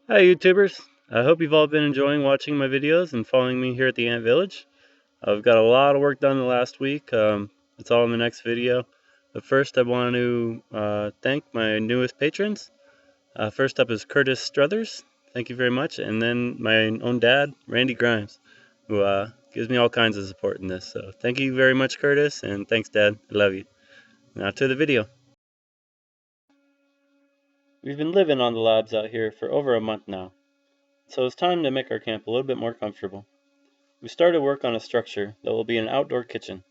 Hi YouTubers, I hope you've all been enjoying watching my videos and following me here at the Ant Village. I've got a lot of work done the last week. It's all in the next video. But first I want to thank my newest patrons. First up is Curtis Struthers, thank you very much, and then my own dad, Randy Grimes, who gives me all kinds of support in this. So thank you very much, Curtis, and thanks Dad, I love you. Now to the video. We've been living on the labs out here for over a month now, so it's time to make our camp a little bit more comfortable. We started work on a structure that will be an outdoor kitchen.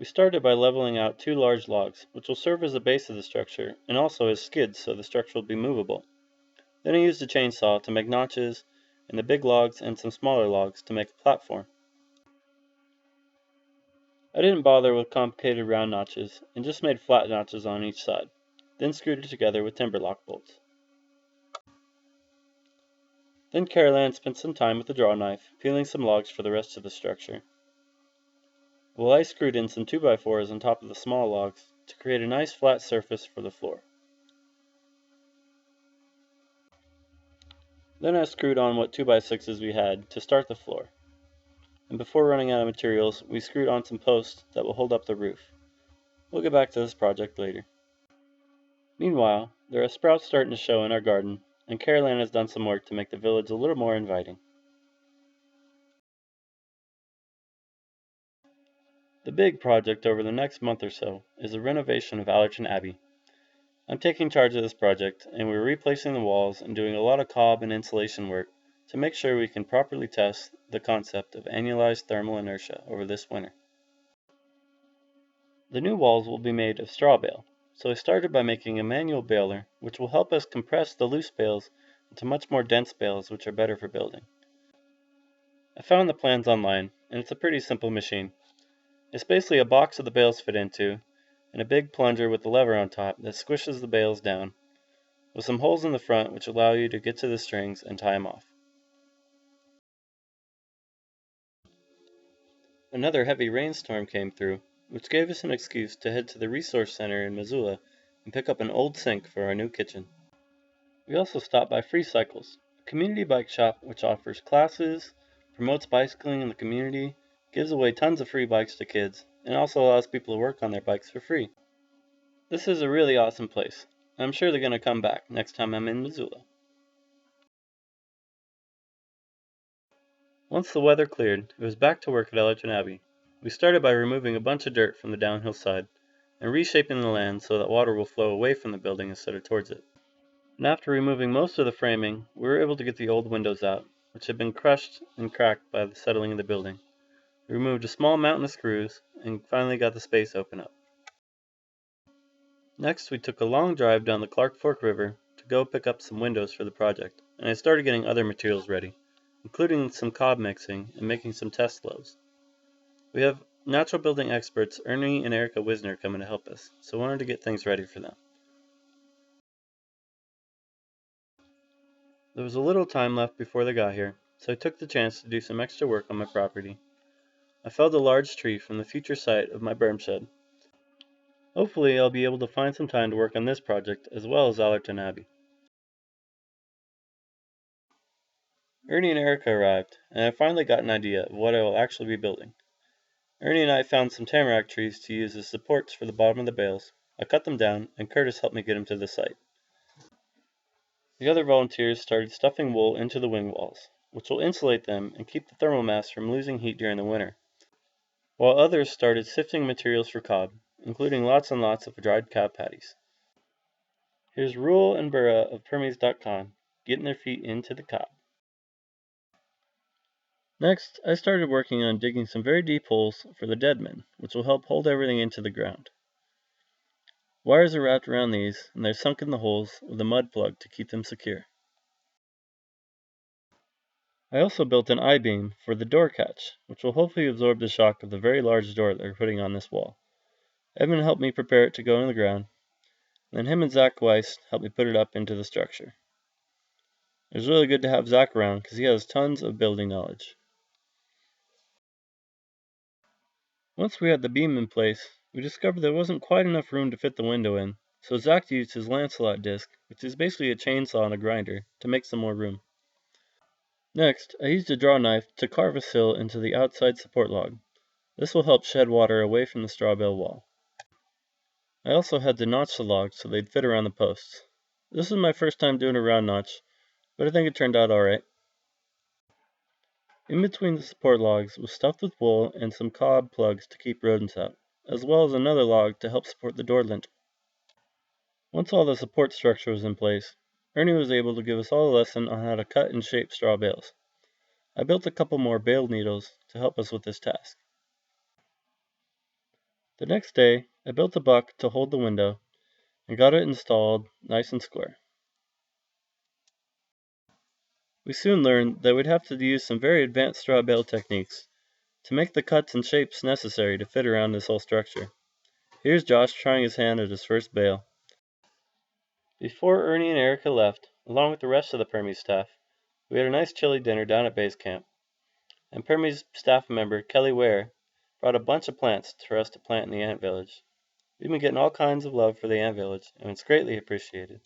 We started by leveling out 2 large logs, which will serve as the base of the structure and also as skids so the structure will be movable. Then I used a chainsaw to make notches in the big logs and some smaller logs to make a platform. I didn't bother with complicated round notches and just made flat notches on each side, then screwed it together with timber lock bolts. Then Caroline spent some time with the draw knife, peeling some logs for the rest of the structure. Well, I screwed in some 2x4s on top of the small logs to create a nice flat surface for the floor. Then I screwed on what 2x6s we had to start the floor. And before running out of materials, we screwed on some posts that will hold up the roof. We'll get back to this project later. Meanwhile, there are sprouts starting to show in our garden, and Caroline has done some work to make the village a little more inviting. The big project over the next month or so is the renovation of Allerton Abbey. I'm taking charge of this project, and we're replacing the walls and doing a lot of cob and insulation work to make sure we can properly test the concept of annualized thermal inertia over this winter. The new walls will be made of straw bale, so I started by making a manual baler, which will help us compress the loose bales into much more dense bales, which are better for building. I found the plans online, and it's a pretty simple machine. It's basically a box that the bales fit into, and a big plunger with a lever on top that squishes the bales down, with some holes in the front which allow you to get to the strings and tie them off. Another heavy rainstorm came through, which gave us an excuse to head to the resource center in Missoula and pick up an old sink for our new kitchen. We also stopped by Free Cycles, a community bike shop which offers classes, promotes bicycling in the community, gives away tons of free bikes to kids, and also allows people to work on their bikes for free. This is a really awesome place. I'm sure they're going to come back next time I'm in Missoula. Once the weather cleared, it was back to work at Allerton Abbey. We started by removing a bunch of dirt from the downhill side and reshaping the land so that water will flow away from the building instead of towards it. And after removing most of the framing, we were able to get the old windows out, which had been crushed and cracked by the settling of the building. We removed a small mountain of screws and finally got the space open up. Next, we took a long drive down the Clark Fork River to go pick up some windows for the project, and I started getting other materials ready, including some cob mixing and making some test loaves. We have natural building experts Ernie and Erica Wisner coming to help us, so I wanted to get things ready for them. There was a little time left before they got here, so I took the chance to do some extra work on my property. I felled a large tree from the future site of my berm shed. Hopefully I'll be able to find some time to work on this project as well as Allerton Abbey. Ernie and Erica arrived, and I finally got an idea of what I will actually be building. Ernie and I found some tamarack trees to use as supports for the bottom of the bales. I cut them down, and Curtis helped me get them to the site. The other volunteers started stuffing wool into the wing walls, which will insulate them and keep the thermal mass from losing heat during the winter, while others started sifting materials for cob, including lots and lots of dried cow patties. Here's Rule and Burra of Permies.com getting their feet into the cob. Next, I started working on digging some very deep holes for the deadmen, which will help hold everything into the ground. Wires are wrapped around these, and they're sunk in the holes with a mud plug to keep them secure. I also built an I-beam for the door catch, which will hopefully absorb the shock of the very large door that we're putting on this wall. Evan helped me prepare it to go in the ground, and then him and Zach Weiss helped me put it up into the structure. It was really good to have Zach around because he has tons of building knowledge. Once we had the beam in place, we discovered there wasn't quite enough room to fit the window in, so Zach used his Lancelot disc, which is basically a chainsaw and a grinder, to make some more room. Next, I used a draw knife to carve a sill into the outside support log. This will help shed water away from the straw bale wall. I also had to notch the logs so they'd fit around the posts. This was my first time doing a round notch, but I think it turned out alright. In between the support logs was stuffed with wool and some cob plugs to keep rodents out, as well as another log to help support the door lintel. Once all the support structure was in place, Ernie was able to give us all a lesson on how to cut and shape straw bales. I built a couple more bale needles to help us with this task. The next day, I built a buck to hold the window and got it installed nice and square. We soon learned that we'd have to use some very advanced straw bale techniques to make the cuts and shapes necessary to fit around this whole structure. Here's Josh trying his hand at his first bale. Before Ernie and Erica left, along with the rest of the Permies staff, we had a nice chilly dinner down at base camp, and Permies staff member Kelly Ware brought a bunch of plants for us to plant in the ant village. We've been getting all kinds of love for the ant village, and it's greatly appreciated.